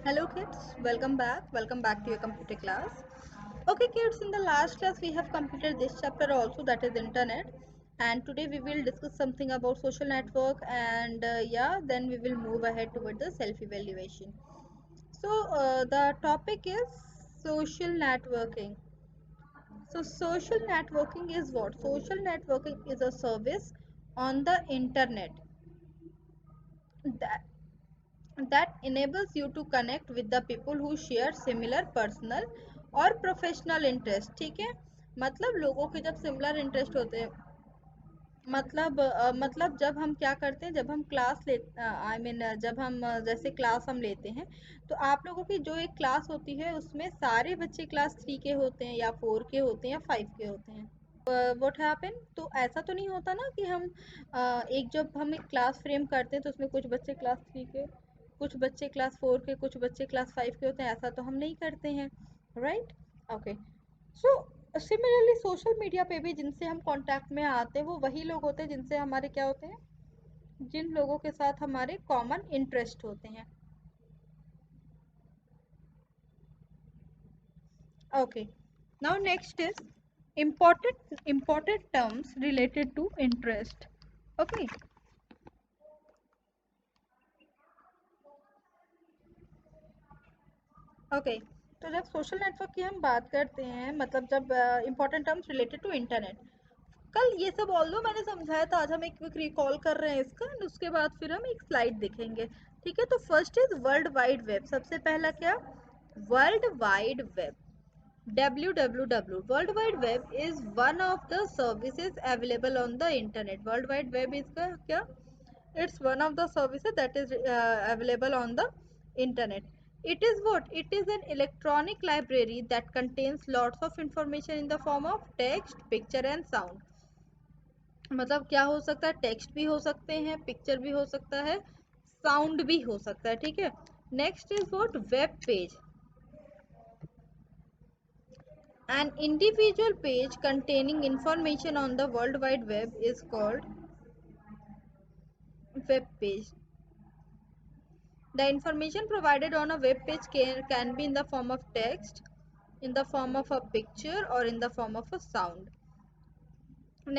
Hello kids, welcome back to your computer class. Okay kids, in the last class we have completed this chapter also, that is internet, and today we will discuss something about social network, and then we will move ahead toward the self evaluation. The topic is social networking. So social networking is what? Social networking is a service on the internet that that enables you to connect with the people who share similar personal और professional interest. ठीक है, मतलब लोगों के जब similar interest होते हैं, मतलब जब हम क्या करते हैं, जब हम क्लास ले आई मीन जब हम जैसे क्लास हम लेते हैं, तो आप लोगों की जो एक क्लास होती है उसमें सारे बच्चे क्लास 3 के होते हैं या 4 के होते हैं या 5 के होते हैं. व्हाट हैपन, तो ऐसा तो नहीं होता ना कि हम एक जब हम एक क्लास फ्रेम करते हैं तो उसमें कुछ बच्चे क्लास 3 के, कुछ बच्चे क्लास 4 के, कुछ बच्चे क्लास 5 के होते हैं. ऐसा तो हम नहीं करते हैं, right? Okay. So similarly social media पे भी जिनसे हम कांटेक्ट में आते हैं वो वही लोग होते हैं जिनसे हमारे क्या होते हैं, जिन लोगों के साथ हमारे कॉमन इंटरेस्ट होते हैं. Okay. Now next is important terms related to interest. Okay. Okay. तो जब सोशल नेटवर्क की हम बात करते हैं, मतलब जब important terms related to internet, कल ये सब ऑल्दो मैंने समझाया था, आज हम एक क्विक रिकॉल कर रहे हैं इसका, and उसके बाद फिर हम एक स्लाइड देखेंगे. ठीक है, तो first is world wide web. सबसे पहला क्या? World wide web. www world wide web is one of the services available on the internet. World wide web इसका क्या? It's one of the services that is available on the internet. It is what? It is an electronic library that contains lots of information in the form of text, picture and sound. मतलब क्या हो सकता है? Text भी हो सकते हैं, picture भी हो सकता है, साउंड भी हो सकता है. ठीक है. Next is what? Web page. An individual page containing information on the world wide web is called web page. The information provided on a web page can be in the form of text, in the form of a picture, or in the form of a sound.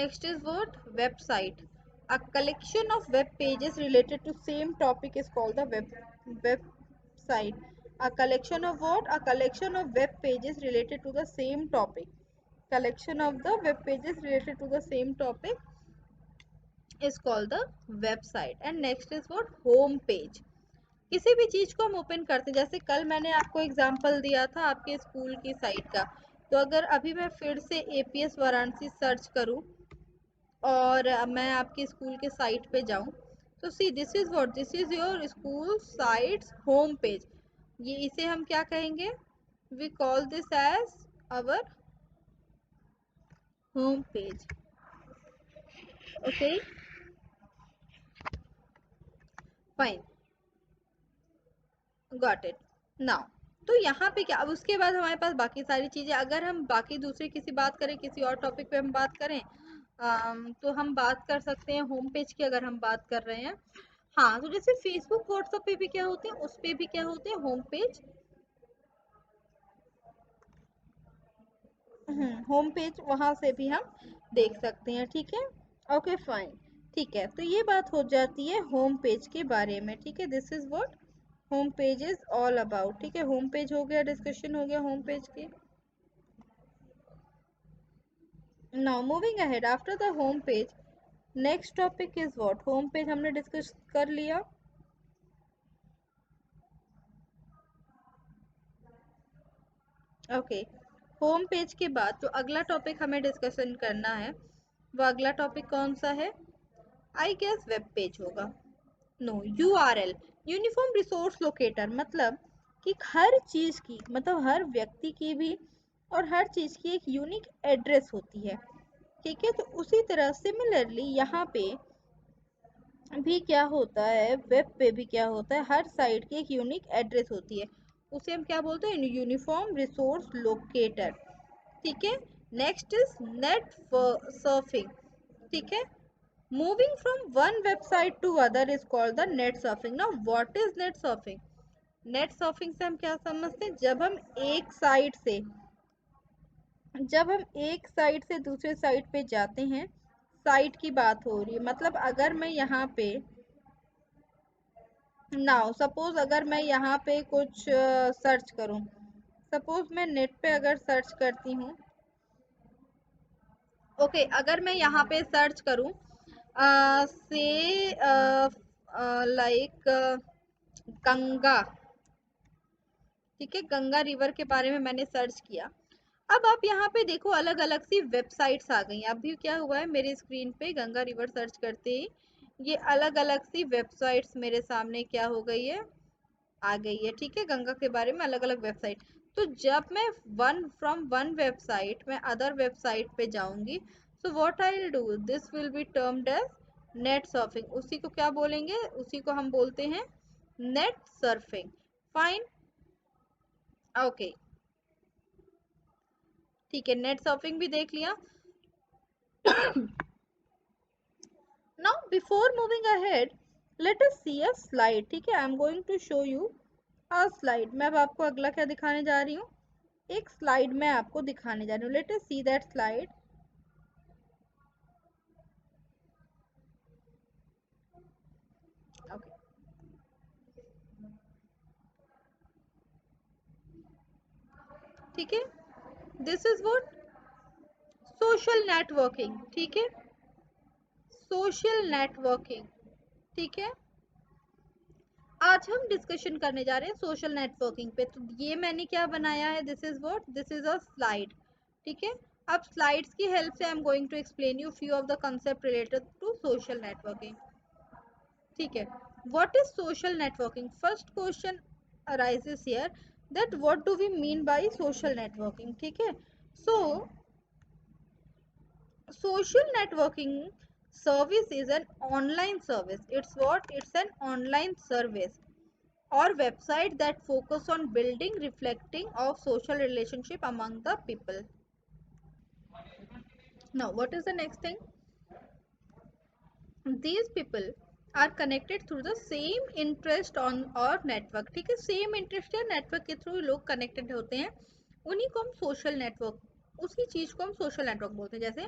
Next is what? Website. A collection of web pages related to same topic is called the website. A collection of what? A collection of web pages related to the same topic. Collection of the web pages related to the same topic is called the website. And next is what? Home page. किसी भी चीज़ को हम open करते हैं, जैसे कल मैंने आपको एग्जांपल दिया था आपके स्कूल की साइट का, तो अगर अभी मैं फिर से एपीएस वाराणसी सर्च करूं और मैं आपके स्कूल के साइट पे जाऊं, तो see this is what? This is your school site's home page. ये इसे हम क्या कहेंगे? We call this as our home page. Okay, fine, got it. Now, तो यहाँ पे क्या, अब उसके बाद हमारे पास बाकी सारी चीजें, अगर हम बाकी दूसरी किसी बात करें, किसी और टॉपिक पे हम बात करें, तो हम बात कर सकते हैं होम पेज की, अगर हम बात कर रहे हैं. हाँ, तो जैसे फेसबुक व्हाट्सएप पे भी क्या होते हैं, उस पे भी क्या होते हैं? Home page. होम पेज वहां से भी हम देख सकते हैं. ठीक है. Okay fine. ठीक है, तो ये बात हो जाती है होम पेज के बारे में. ठीक है, this is what home page is all about. ठीक है, होम पेज हो गया, डिस्कशन हो गया होम पेज की. Now moving ahead after the home page, next topic is what? Home page हमने डिस्कस कर लिया. ओके. होम पेज के बाद जो अगला टॉपिक हमें डिस्कशन करना है, वो अगला टॉपिक कौन सा है? आई गेस वेब पेज होगा. No, URL, uniform resource locator. मतलब कि हर चीज की, मतलब हर व्यक्ति की भी और हर चीज की एक यूनिक एड्रेस होती है. ठीक है, तो उसी तरह सिमिलरली यहाँ पे भी क्या होता है, वेब पे भी क्या होता है, हर साइट की एक यूनिक एड्रेस होती है. उसे हम क्या बोलते हैं? Uniform resource locator. ठीक है. Next is net surfing. ठीक है. Moving from one website to other is called the net surfing. Now what is net surfing? Net surfing से हम क्या समझते हैं, जब हम एक साइट से दूसरे साइट पे जाते हैं, साइट की बात हो रही है, मतलब अगर मैं यहाँ पे नाउ सपोज अगर मैं यहाँ पे कुछ सर्च करूँ, सपोज मैं नेट पे अगर सर्च करती हूँ, ओके अगर मैं यहाँ पे सर्च करूँ से लाइक गंगा, ठीक है, गंगा रिवर के बारे में मैंने सर्च किया। अब आप यहाँ पे देखो अलग अलग सी वेबसाइट्स आ गई। अभी क्या हुआ है मेरे स्क्रीन पे, गंगा रिवर सर्च करते ही ये अलग अलग सी वेबसाइट्स मेरे सामने क्या हो गई है, आ गई है, ठीक है, गंगा के बारे में अलग अलग वेबसाइट। तो जब मैं वन वेबसाइट मैं अदर वेबसाइट पे जाऊंगी, so what I will do, this will be termed as net surfing. उसी को क्या बोलेंगे, उसी को हम बोलते हैं नेट सर्फिंग। फाइन, ओके, ठीक है, नेट सर्फिंग भी देख लिया। Now before moving ahead, let us see a slide, ठीक है, I am going to show you a slide। मैं अब आपको अगला क्या दिखाने जा रही हूँ, एक स्लाइड मैं आपको दिखाने जा रही हूँ। Let us see that slide. ठीक है, this is what, social networking, ठीक है, सोशल नेटवर्किंग, ठीक है। आज हम डिस्कशन करने जा रहे हैं सोशल नेटवर्किंग पे। तो ये मैंने क्या बनाया है, this is what, this is a slide, ठीक है। अब स्लाइड्स की हेल्प से I am going to explain you few of the concept related to social networking, ठीक है। What is social networking, first question arises here that what do we mean by social networking, ठीक है। So social networking service is an online service, it's what, it's an online service or website that focus on building reflecting of social relationship among the people. Now what is the next thing, these people are connected through the same interest on और network, ठीक है, same interest या network के through लोग connected होते हैं, उन्हीं को हम सोशल नेटवर्क, उसी चीज को हम सोशल नेटवर्क बोलते हैं। जैसे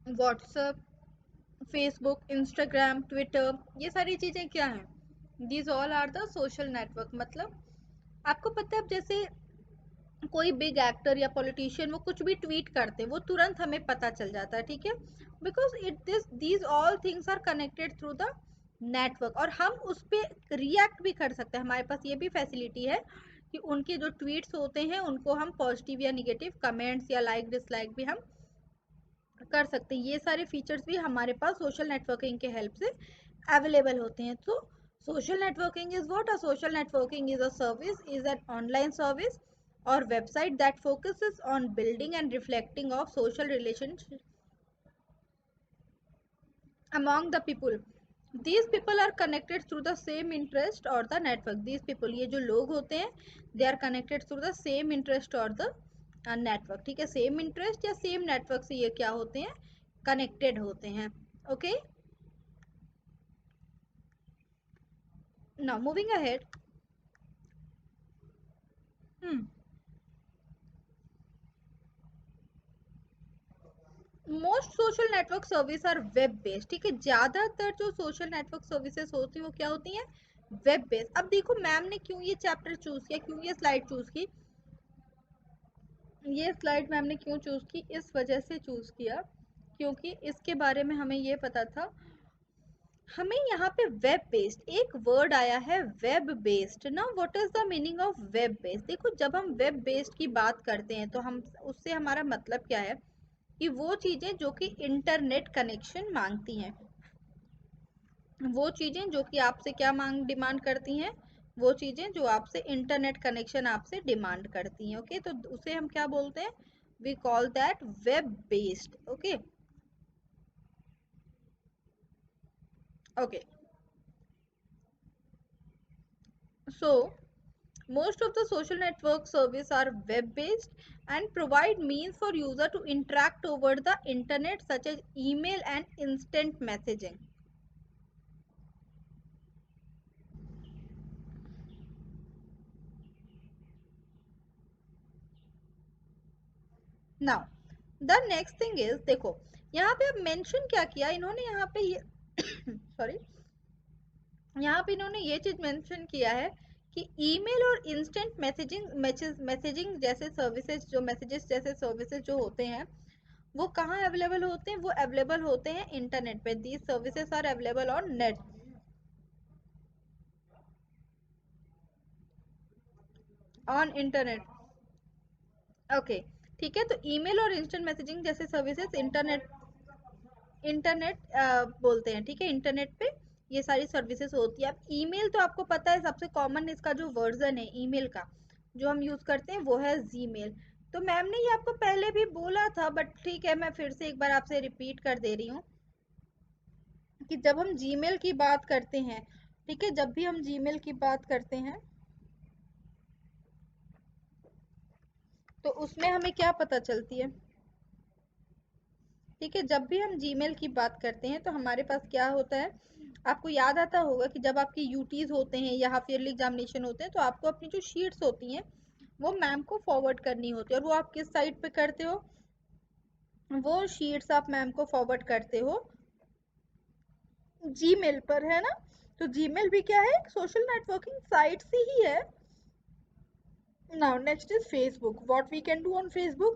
व्हाट्सएप, फेसबुक, इंस्टाग्राम, ट्विटर, ये सारी चीजें क्या हैं, these all are the social network. मतलब आपको पता है, अब जैसे कोई बिग एक्टर या पॉलिटिशियन वो कुछ भी ट्वीट करते हैं, वो तुरंत हमें पता चल जाता है, ठीक है, because it this these all things are connected through the network, और हम उस पर रिएक्ट भी कर सकते हैं। हमारे पास ये भी फैसिलिटी है कि उनके जो ट्वीट्स होते हैं उनको हम पॉजिटिव या निगेटिव कमेंट्स या लाइक डिसलाइक भी हम कर सकते हैं। ये सारे फीचर्स भी हमारे पास सोशल नेटवर्किंग के हेल्प से अवेलेबल होते हैं। तो social networking is what, a social networking is a service, is an online service or website that focuses on building and reflecting of social relations among the people. These people are connected through the same interest or the network. These people, ये जो लोग होते हैं, they are connected through the same interest or the network, ठीक है, same interest या same network से ये क्या होते हैं, कनेक्टेड होते हैं, okay. Now moving ahead, most social network service are web based, ठीक है, ज्यादातर जो सोशल नेटवर्क सर्विसेज होती है वो क्या होती हैं, वेब बेस्ड। अब देखो मैम ने क्यों ये चैप्टर चूज किया, क्यों ये स्लाइड चूज की, ये स्लाइड मैम ने क्यों चूज की, इस वजह से चूज किया क्योंकि इसके बारे में हमें ये पता था। हमें यहाँ पे वेब बेस्ड एक वर्ड आया है, वेब बेस्ड ना, what is the meaning of web based. देखो जब हम वेब बेस्ड की बात करते हैं तो हम उससे हमारा मतलब क्या है, कि वो चीजें जो कि इंटरनेट कनेक्शन मांगती हैं, वो चीजें जो कि आपसे क्या मांग डिमांड करती हैं, वो चीजें जो आपसे इंटरनेट कनेक्शन आपसे डिमांड करती हैं, ओके। तो उसे हम क्या बोलते हैं, we call that web based, okay, okay. So most of the social network service are web based and provide means for user to interact over the internet such as email and instant messaging, now the next thing is, देखो यहाँ पे अब mention क्या किया इन्होंने, यहाँ पे ये सॉरी, यहाँ पे इन्होंने ये चीज मेंशन किया है कि ईमेल और इंस्टेंट मैसेजिंग जैसे सर्विसेज, जो मैसेजेस जैसे सर्विसेज जो होते हैं वो कहाँ अवेलेबल होते हैं, वो अवेलेबल होते हैं इंटरनेट पे। These services are available on net, on internet. Okay, ठीक है, तो ईमेल और इंस्टेंट मैसेजिंग जैसे सर्विसेज इंटरनेट, इंटरनेट बोलते हैं, ठीक है, इंटरनेट पे ये सारी सर्विसेज होती है। अब ईमेल तो आपको पता है सबसे कॉमन इसका जो वर्जन है ईमेल का जो हम यूज करते हैं वो है जीमेल। तो मैम ने ये आपको पहले भी बोला था, बट ठीक है मैं फिर से एक बार आपसे रिपीट कर दे रही हूँ कि जब हम जीमेल की बात करते हैं, ठीक है, जब भी हम जीमेल की बात करते हैं तो उसमें हमें क्या पता चलती है, ठीक है, जब भी हम जीमेल की बात करते हैं तो हमारे पास क्या होता है, आपको याद आता होगा कि जब आपकी यूटीज होते हैं या हाफ ईयरली एग्जामिनेशन होते हैं तो आपको अपनी जो शीट्स होती हैं वो मैम को फॉरवर्ड करनी होती है, और वो आप किस साइट पे करते हो, वो शीट्स आप मैम को फॉरवर्ड करते हो जीमेल पर, है ना। तो जीमेल भी क्या है, सोशल नेटवर्किंग साइट से ही है। Now next is Facebook, what we can do on Facebook.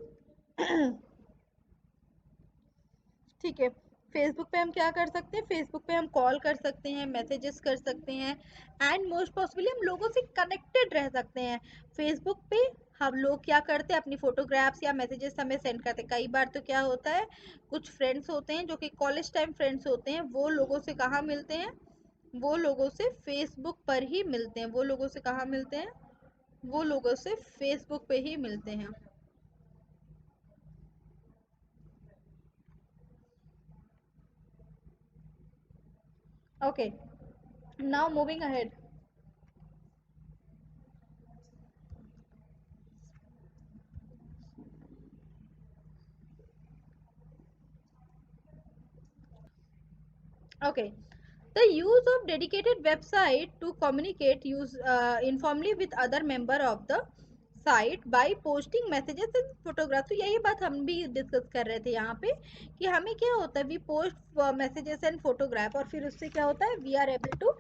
ठीक है, फेसबुक पे हम क्या कर सकते हैं, फेसबुक पे हम कॉल कर सकते हैं, मैसेजेस कर सकते हैं, एंड मोस्ट पॉसिबली हम लोगों से कनेक्टेड रह सकते हैं। फेसबुक पे हम लोग क्या करते हैं, अपनी फोटोग्राफ्स या मैसेजेस हमें सेंड करते हैं। कई बार तो क्या होता है, कुछ फ्रेंड्स होते हैं जो कि कॉलेज टाइम फ्रेंड्स होते हैं, वो लोगों से कहाँ मिलते हैं, वो लोगों से फेसबुक पर ही मिलते हैं। वो लोगों से कहाँ मिलते हैं, वो लोगों से फेसबुक पे ही मिलते हैं। Okay, now moving ahead. Okay, the use of dedicated website to communicate use informally with other member of the site by posting messages and photographs। तो यही बात हम भी डिस्कस कर रहे थे यहाँ पे कि हमें क्या होता है, we post messages and photograph, और फिर उससे क्या होता है, we are able to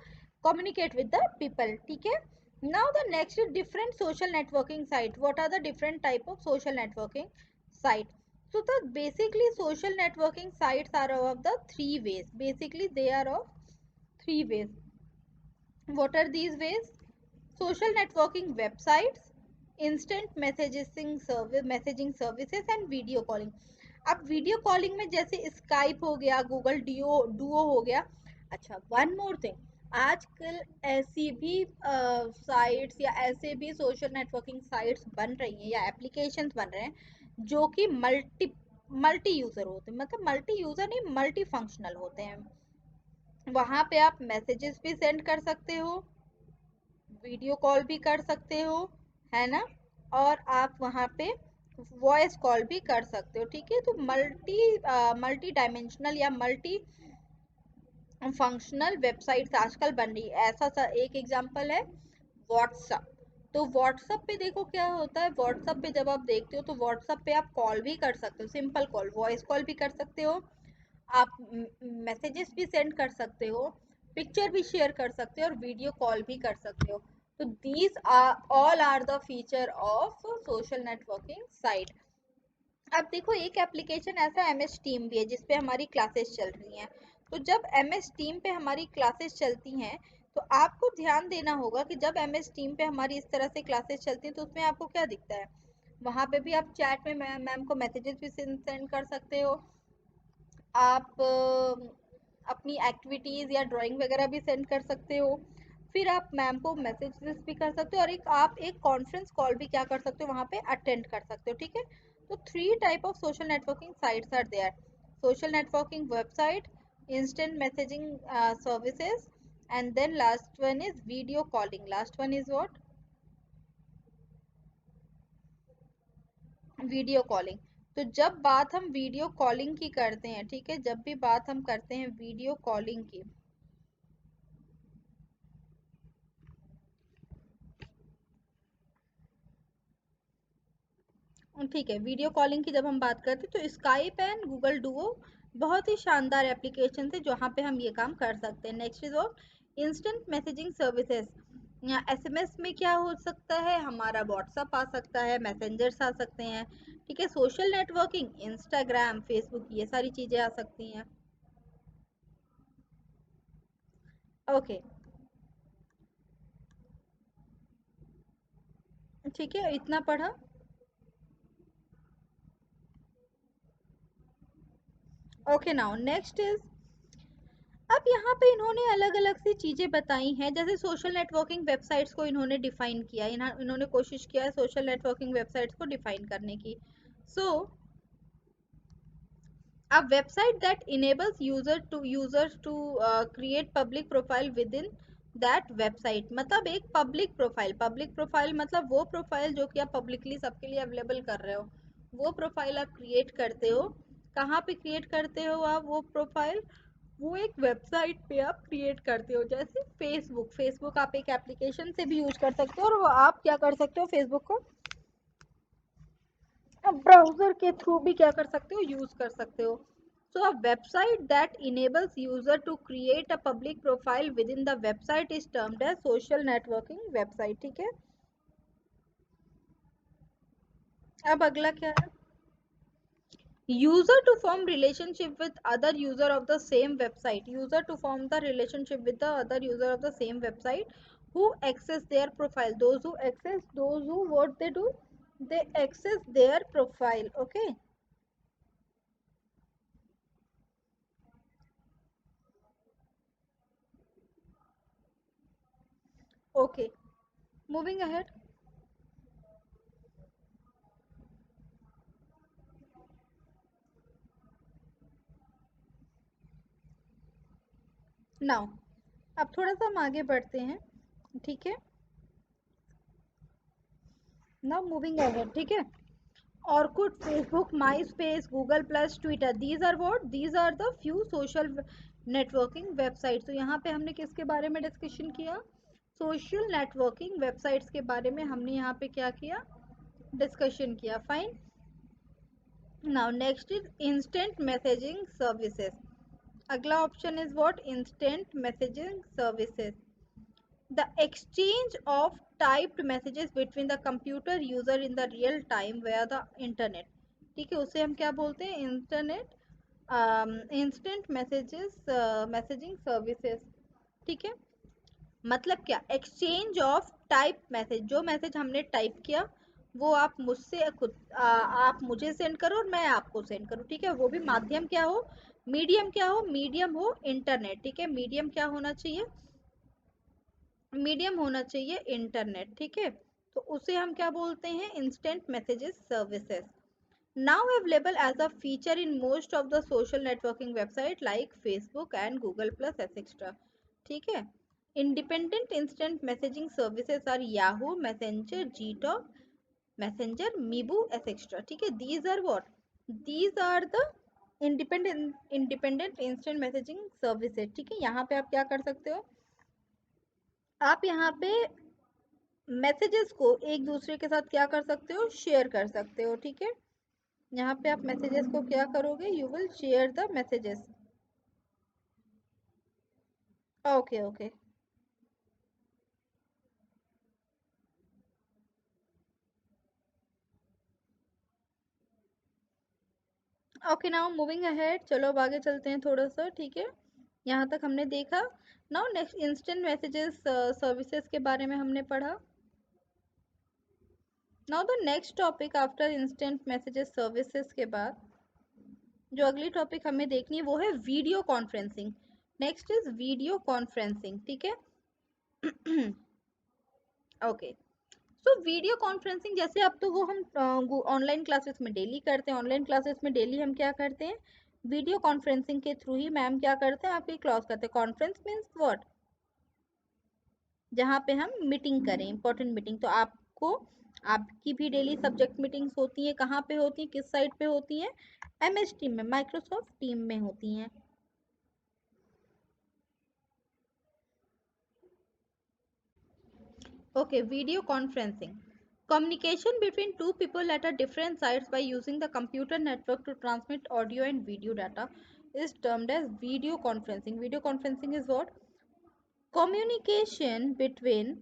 communicate with the people, ठीक है। Now the next different social networking site, what are the different type of social networking site. So the basically social networking sites are of the three ways. Basically they are of three ways. What are these ways? Social networking websites, instant messaging services and video calling। अब video calling में जैसे Skype हो गया, Google Duo हो गया। अच्छा, one more thing, आजकल ऐसी भी साइट्स या ऐसे भी सोशल नेटवर्किंग साइट्स बन रही हैं या एप्लीकेशंस बन रहे हैं जो कि मल्टी मल्टी यूजर होते हैं, मतलब मल्टी यूजर नहीं, मल्टी फंक्शनल होते हैं। वहां पे आप मैसेजेस भी सेंड कर सकते हो, वीडियो कॉल भी कर सकते हो, है ना, और आप वहाँ पे वॉइस कॉल भी कर सकते हो, ठीक है। तो मल्टी डायमेंशनल या मल्टी फंक्शनल वेबसाइट्स आजकल बन रही है। ऐसा सा एक एग्जांपल है व्हाट्सअप। तो व्हाट्सअप पे देखो क्या होता है, व्हाट्सअप पे जब आप देखते हो तो व्हाट्सअप पे आप कॉल भी कर सकते हो, सिंपल कॉल, वॉइस कॉल भी कर सकते हो, आप मैसेजेस भी सेंड कर सकते हो, पिक्चर भी शेयर कर सकते हो, और वीडियो कॉल भी कर सकते हो। तो these are all are the feature of social networking site. अब देखो एक एप्लीकेशन ऐसा एम एस टीम भी है जिसपे हमारी क्लासेस चल रही हैं। तो जब एम एस टीम पे हमारी क्लासेस चलती हैं तो आपको ध्यान देना होगा कि जब एम एस टीम पे हमारी इस तरह से क्लासेस चलती हैं तो उसमें आपको क्या दिखता है, वहाँ पे भी आप चैट में मैम को मैसेजेस भी सेंड कर सकते हो, आप अपनी एक्टिविटीज़ या ड्राइंग वगैरह भी सेंड कर सकते हो, फिर आप मैम को मैसेजेस भी कर सकते हो, और आप एक कॉन्फ्रेंस कॉल भी क्या कर सकते हो वहाँ पे अटेंड कर सकते हो, ठीक है। तो three type of social networking sites are there, social networking website, instant messaging services, and then last one is video calling, last one is what, video calling. तो जब बात हम वीडियो कॉलिंग की करते हैं, ठीक है, जब भी बात हम करते हैं वीडियो कॉलिंग की, ठीक है, वीडियो कॉलिंग की जब हम बात करते हैं तो स्काइप एंड गूगल डुओ बहुत ही शानदार एप्लीकेशन है जहाँ पे हम ये काम कर सकते हैं। Next is of instant messaging services. SMS में क्या हो सकता है, हमारा व्हाट्सअप आ सकता है, मैसेंजर्स आ सकते हैं, ठीक है। सोशल नेटवर्किंग, इंस्टाग्राम, फेसबुक, ये सारी चीजें आ सकती हैं। ओके, ठीक है, इतना पढ़ा। ओके, नाउ नेक्स्ट इज, अब यहाँ पे इन्होंने अलग अलग सी चीजें बताई हैं, जैसे सोशल नेटवर्किंग वेबसाइट्स को इन्होंने डिफाइन किया, इन्होंने कोशिश किया है सोशल नेटवर्किंग वेबसाइट्स को डिफाइन करने की। सो a website that enables users to create public profile within that website। मतलब एक पब्लिक प्रोफाइल मतलब वो प्रोफाइल जो कि आप पब्लिकली सबके लिए अवेलेबल कर रहे हो, वो प्रोफाइल आप क्रिएट करते हो। कहाँ पे क्रिएट करते हो आप वो प्रोफाइल? वो एक वेबसाइट पे आप क्रिएट करते हो, जैसे फेसबुक आप एक एप्लीकेशन से भी यूज कर सकते हो, और वो आप क्या कर सकते हो, फेसबुक को आप ब्राउजर के थ्रू भी क्या कर सकते हो, यूज कर सकते हो। So a website that enables user to create a public profile within the website is termed as social networking website, ठीक है। अब अगला क्या है, user to form relationship with other user of the same website, user to form the relationship with the other user of the same website who access their profile, those who what they do, they access their profile, okay। Okay, moving ahead, now अब थोड़ा सा हम आगे बढ़ते हैं, ठीक है। Now moving ahead, ठीक है। Orkut, Facebook, MySpace, Google Plus, Twitter, these are what? These are the few social networking websites। तो यहाँ पे हमने किसके बारे में डिस्कशन किया? सोशल नेटवर्किंग वेबसाइट्स के बारे में हमने यहाँ पे क्या किया, डिस्कशन किया। Fine, now next is instant messaging services. अगला option is what? Instant messaging services, the exchange of typed messages between the computer user in the real time via the internet, ठीक है। उसे हम क्या बोलते हैं? इंटरनेट इंस्टेंट मैसेजिंग सर्विसेज, ठीक है। मतलब क्या? एक्सचेंज ऑफ टाइप मैसेज, जो मैसेज हमने टाइप किया वो आप मुझसे खुद आप मुझे सेंड करो और मैं आपको सेंड करूँ, ठीक है। वो भी माध्यम क्या हो, मीडियम क्या हो, मीडियम हो इंटरनेट, ठीक है। मीडियम क्या होना चाहिए? मीडियम होना चाहिए इंटरनेट, ठीक है। तो उसे हम क्या बोलते हैं? Instant messages services. Now available as a feature in most of the social networking website like Facebook and Google plus etcetera, ठीक है। Independent instant messaging services are Yahoo, messenger, GTalk, messenger, Meebo etcetera, ठीक है। These are what? These are the independent instant messaging services, ठीक है। यहाँ पे आप क्या कर सकते हो, आप यहाँ पे मैसेजेस को एक दूसरे के साथ क्या कर सकते हो, शेयर कर सकते हो, ठीक है। यहाँ पे आप मैसेजेस को क्या करोगे, you will share the messages. Okay okay, okay, now moving ahead, चलो अब आगे चलते हैं थोड़ा सा, ठीक है। यहाँ तक हमने देखा। Now next instant messages services के बारे में हमने पढ़ा। Now the next topic after instant messages services के बाद जो अगली टॉपिक हमें देखनी है वो है video conferencing. Next is video conferencing, ठीक है। ओके, सो वीडियो कॉन्फ्रेंसिंग जैसे अब तो वो हम ऑनलाइन क्लासेस में डेली करते हैं, ऑनलाइन क्लासेस में डेली हम क्या करते हैं, वीडियो कॉन्फ्रेंसिंग के थ्रू ही मैम क्या करते हैं, आपकी क्लास करते हैं। Conference means what? जहाँ पे हम मीटिंग करें, इंपॉर्टेंट मीटिंग। तो आपको आपकी भी डेली सब्जेक्ट मीटिंग्स होती है, कहाँ पे होती है, किस साइट पे होती है? MS टीम में, माइक्रोसॉफ्ट टीम में होती हैं। Okay, video conferencing, Communication between two people at a different sites by using the computer network to transmit audio and video data is termed as video conferencing. Video conferencing is what? Communication between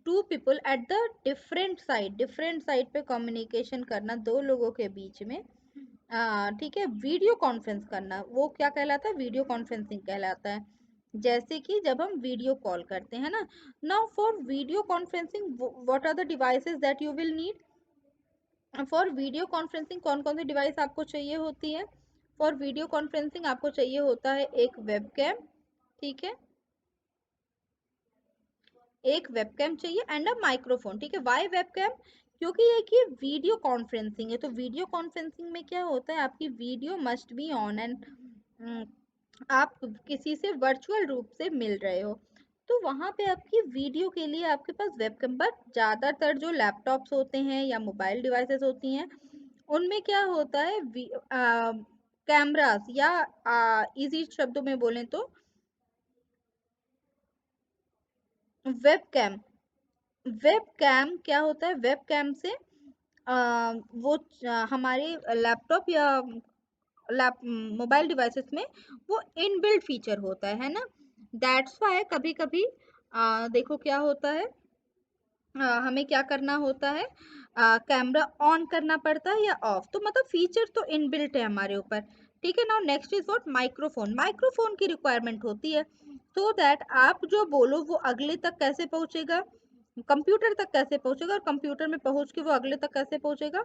two people at the different side पे communication करना दो लोगों के बीच में, ठीक है, video conference करना, वो क्या कहलाता है? वीडियो कॉन्फ्रेंसिंग कहलाता है। जैसे कि जब हम वीडियो कॉल करते हैं ना। Now for video conferencing what are the devices that you will need? For video conferencing कौन कौन सी डिवाइस आपको चाहिए होती है? फॉर वीडियो कॉन्फ्रेंसिंग आपको चाहिए होता है एक वेबकैम, ठीक है, एक वेबकैम चाहिए एंड अ माइक्रोफोन, ठीक है। Why webcam? क्योंकि ये कि वीडियो कॉन्फ्रेंसिंग है, तो वीडियो कॉन्फ्रेंसिंग में क्या होता है, आपकी video must be on and आप किसी से वर्चुअल रूप से मिल रहे हो, तो वहां पे आपकी वीडियो के लिए आपके पास वेबकैम। बट ज्यादातर जो लैपटॉप्स होते हैं या मोबाइल डिवाइसेस होती हैं, उनमें क्या होता है, कैमरास या इजी शब्दों में बोलें तो वेबकैम। वेबकैम क्या होता है? वेबकैम से वो हमारे लैपटॉप या लैप मोबाइल डिवाइसेस में वो इनबिल्ट फीचर होता है ना। दैट्स वाई कभी कभी देखो क्या होता है, हमें क्या करना होता है, कैमरा ऑन करना पड़ता है या ऑफ, तो मतलब फीचर तो इनबिल्ट है हमारे ऊपर, ठीक है। Now next is what? Microphone. Microphone की रिक्वायरमेंट होती है सो दैट आप जो बोलो वो अगले तक कैसे पहुंचेगा, कंप्यूटर तक कैसे पहुंचेगा, और कंप्यूटर में पहुंच के वो अगले तक कैसे पहुंचेगा?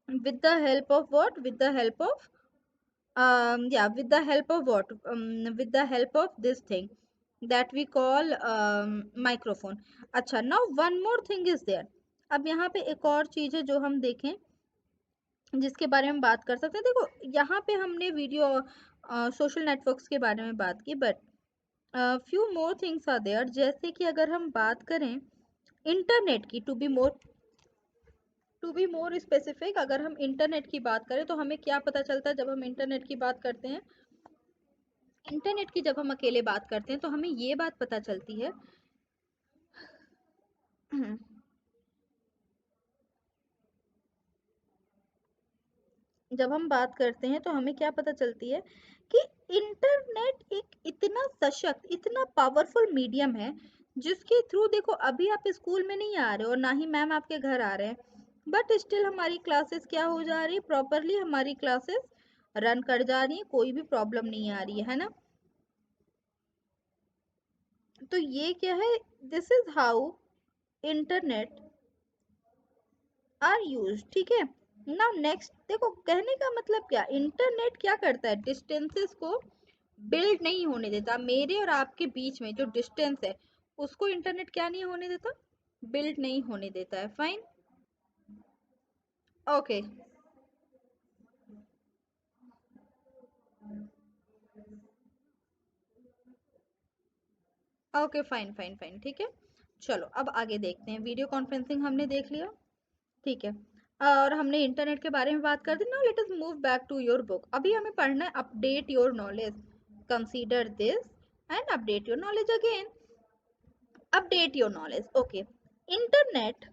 with the help of what? With the help of yeah, with the help of what? With the help of this thing that we call microphone. अच्छा, now one more thing is there. अब यहाँ पे एक और चीज है जो हम देखें, जिसके बारे में बात कर सकते हैं। देखो यहाँ पे हमने वीडियो सोशल नेटवर्क्स के बारे में बात की, but few more things are there. जैसे कि अगर हम बात करें इंटरनेट की, टू बी मोर स्पेसिफिक, अगर हम इंटरनेट की बात करें तो हमें क्या पता चलता है जब हम इंटरनेट की बात करते हैं? इंटरनेट की जब हम अकेले बात करते हैं तो हमें ये बात पता चलती है जब हम बात करते हैं तो हमें क्या पता चलती है कि इंटरनेट एक इतना सशक्त, इतना पावरफुल मीडियम है जिसके थ्रू, देखो अभी आप स्कूल में नहीं आ रहे हो और ना ही मैम आपके घर आ रहे हैं, बट स्टिल हमारी क्लासेस क्या हो जा रही है, प्रॉपरली हमारी क्लासेस रन कर जा रही है, कोई भी प्रॉब्लम नहीं आ रही है ना। तो ये क्या है? This is how internet are use, ठीक है। नाउ नेक्स्ट देखो, कहने का मतलब क्या, इंटरनेट क्या करता है, डिस्टेंसेस को बिल्ड नहीं होने देता। मेरे और आपके बीच में जो डिस्टेंस है उसको इंटरनेट क्या नहीं होने देता? बिल्ड नहीं होने देता है। Fine, okay, okay, fine fine fine, ठीक है। चलो अब आगे देखते हैं। वीडियो कॉन्फ्रेंसिंग हमने देख लिया, ठीक है, और हमने इंटरनेट के बारे में बात कर दी। Now let us move back to your book. अभी हमें पढ़ना है update your knowledge. Consider this and update your knowledge again. Update your knowledge, okay। Internet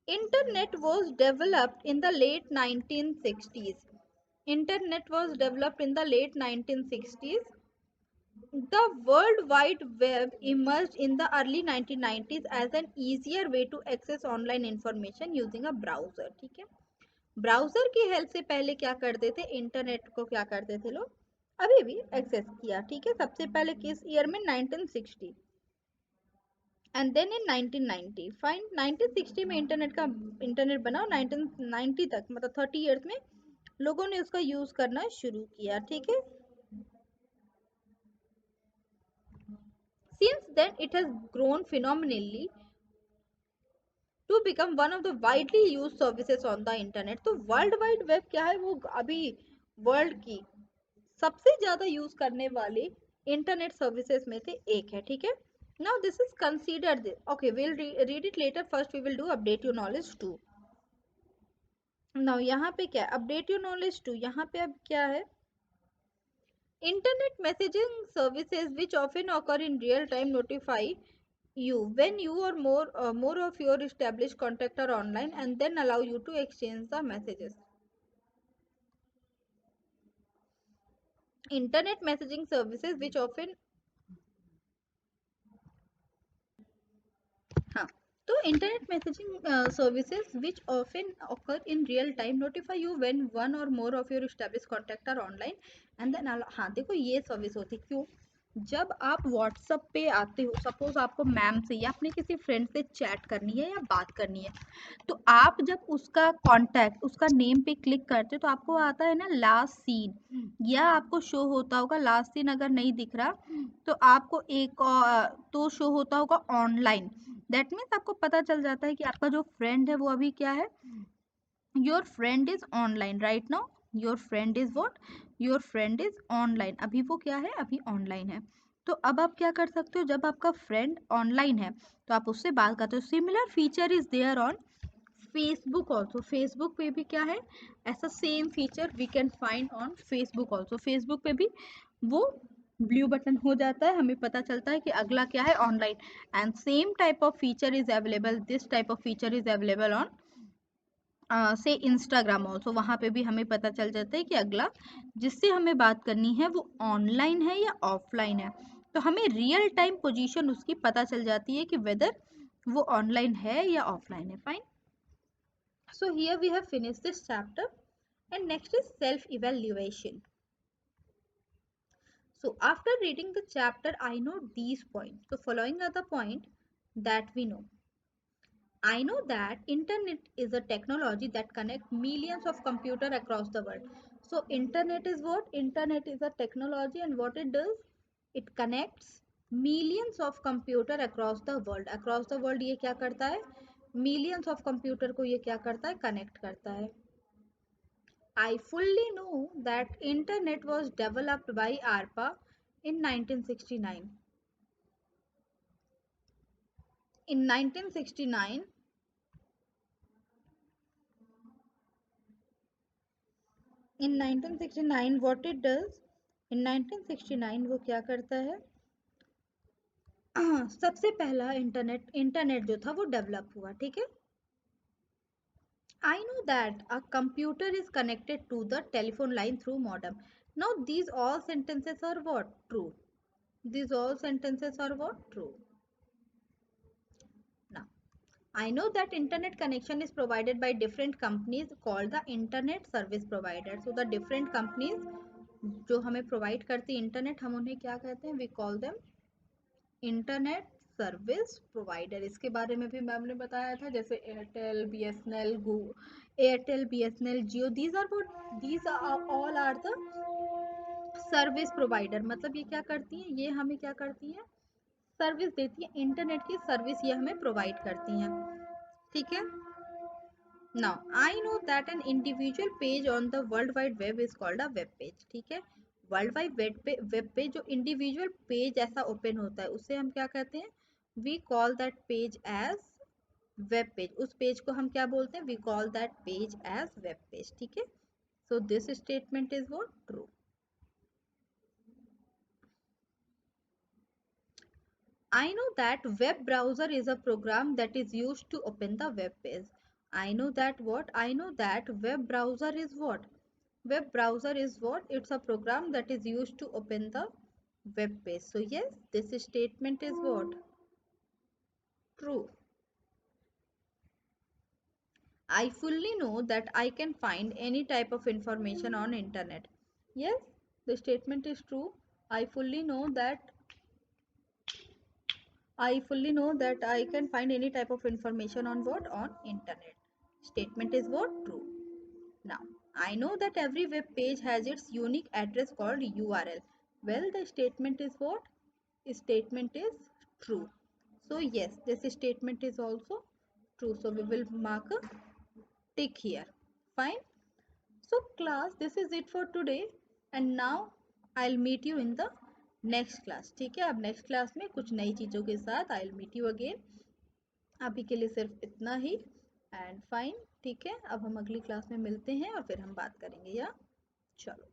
internet was developed in the late 1960s। Internet was developed in the late 1960s। The world wide web emerged in the early 1990s as an easier way to access online information using a browser, ठीक है। Browser की help से पहले क्या करते थे, internet को क्या करते थे लोग, अभी भी एक्सेस किया, ठीक है। सबसे पहले किस ईयर में? 1960, एंड देन इन 1990। फाइन, 1960 में इंटरनेट बना और 1990 तक, मतलब 30 इयर्स में लोगों ने उसका यूज करना शुरू किया, ठीक है। Since then it has grown phenomenally to become one of the widely used services on the internet। तो वर्ल्ड वाइड वेब क्या है, वो अभी वर्ल्ड की सबसे ज्यादा यूज करने वाले इंटरनेट सर्विसेज में से एक है, ठीक है। now this is considered this, okay we'll read it later, first we will do update your knowledge too। now यहाँ पे क्या है, अपडेट योर नॉलेज टू, यहाँ पे अब क्या है, internet messaging services which often occur in real time notify you when you or more of your established contact are online and then allow you to exchange the messages. Internet messaging services which often हाँ तो internet messaging services which often occur in real time notify you when one or more of your established contact are online and then हाँ देखो ये service होती है क्यों जब आप व्हाट्सएप पे आते हो सपोज आपको मैम से या अपने किसी फ्रेंड से चैट करनी है या बात करनी है तो आप जब उसका कांटेक्ट उसका नेम पे क्लिक करते हो तो आपको आता है ना लास्ट सीन या आपको शो होता होगा लास्ट सीन अगर नहीं दिख रहा तो आपको एक तो शो होता होगा ऑनलाइन दैट मीन्स आपको पता चल जाता है कि आपका जो फ्रेंड है वो अभी क्या है your friend is online right now your friend is what your friend is online अभी वो क्या है अभी ऑनलाइन है तो अब आप क्या कर सकते हो जब आपका फ्रेंड ऑनलाइन है तो आप उससे बात करते हो similar feature is there on Facebook also Facebook पे भी क्या है ऐसा same feature we can find on Facebook also Facebook पे भी वो ब्लू बटन हो जाता है हमें पता चलता है कि अगला क्या है online and same type of feature is available this type of feature is available on से इंस्टाग्राम ऑल्सो वहाँ पे भी हमें पता चल जाता है कि अगला जिससे हमें बात करनी है वो ऑनलाइन है या ऑफलाइन है तो हमें रियल टाइम पोजीशन उसकी पता चल जाती है कि वेदर वो ऑनलाइन है या ऑफलाइन है fine so here we have finished this chapter and next is self evaluation. So after reading the chapter I know these points. So following are the point that we know. I know that internet is a technology that connects millions of computers across the world. So internet is what? Internet is a technology and what it does? It connects millions of computer across the world. Across the world ये क्या करता है? Millions of computer को ये क्या करता है? Connect करता है. I fully know that internet was developed by ARPA in 1969. In 1969, what it does? In 1969 वो क्या करता है सबसे पहला इंटरनेट जो था वो डेवलप हुआ ठीक है I know that a computer is connected to the telephone line through modem. Now these all sentences are what? True. These all sentences are what? True. Now, I know that internet connection is provided by different companies called the internet service provider. So the different companies जो हमें provide करती है internet हम उन्हें क्या कहते हैं we call them internet service provider इसके बारे में भी मैम ने बताया था जैसे Airtel BSNL Airtel BSNL Jio these are all are the service provider मतलब ये क्या करती हैं ये हमें क्या करती हैं सर्विस देती है इंटरनेट की सर्विस ये हमें प्रोवाइड करती हैं ठीक है now I know that an individual page on the world wide web is called a web page ठीक है वर्ल्ड वाइड वेब पे जो इंडिविजुअल पेज ऐसा ओपन होता है उसे हम क्या कहते हैं we call that page as web page उस पेज को हम क्या बोलते हैं we call that page as web page ठीक है so this statement is what true I know that web browser is a program that is used to open the web page. I know that what? I know that web browser is what? Web browser is what? It's a program that is used to open the web page. So yes, this statement is what? True. I fully know that I can find any type of information on internet. Yes, the statement is true. I fully know that I can find any type of information on what? On internet. Statement is what? True. Now, I know that every web page has its unique address called URL. Well, the statement is what? Statement is true. So yes, this statement is also true. So we will mark a tick here. Fine. So class, this is it for today. And now I'll meet you in the next class ठीक है अब next class में कुछ नई चीज़ों के साथ I will meet you again अभी के लिए सिर्फ इतना ही एंड फाइन ठीक है अब हम अगली क्लास में मिलते हैं और फिर हम बात करेंगे या चलो